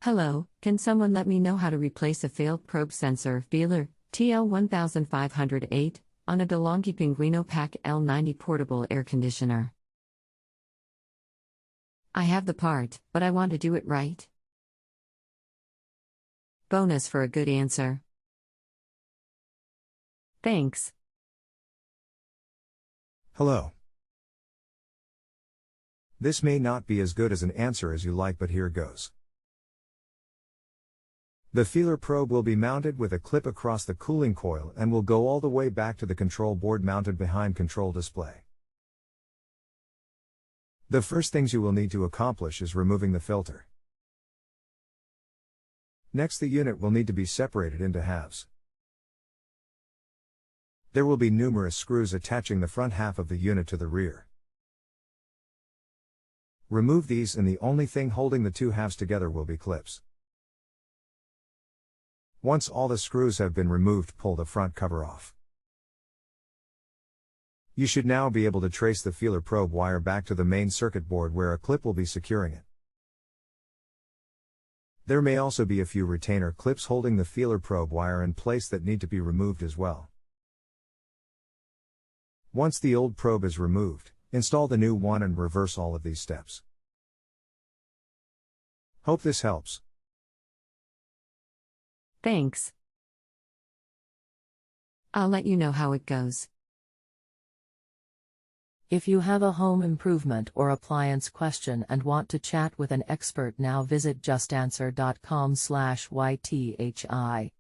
Hello, can someone let me know how to replace a failed probe sensor feeler TL1508 on a DeLonghi Pinguino Pack L90 portable air conditioner? I have the part, but I want to do it right. Bonus for a good answer. Thanks. Hello. This may not be as good as an answer as you like, but here goes. The feeler probe will be mounted with a clip across the cooling coil and will go all the way back to the control board mounted behind control display. The first things you will need to accomplish is removing the filter. Next, the unit will need to be separated into halves. There will be numerous screws attaching the front half of the unit to the rear. Remove these, and the only thing holding the two halves together will be clips. Once all the screws have been removed, pull the front cover off. You should now be able to trace the feeler probe wire back to the main circuit board where a clip will be securing it. There may also be a few retainer clips holding the feeler probe wire in place that need to be removed as well. Once the old probe is removed, install the new one and reverse all of these steps. Hope this helps. Thanks. I'll let you know how it goes. If you have a home improvement or appliance question and want to chat with an expert now, visit justanswer.com/ythi.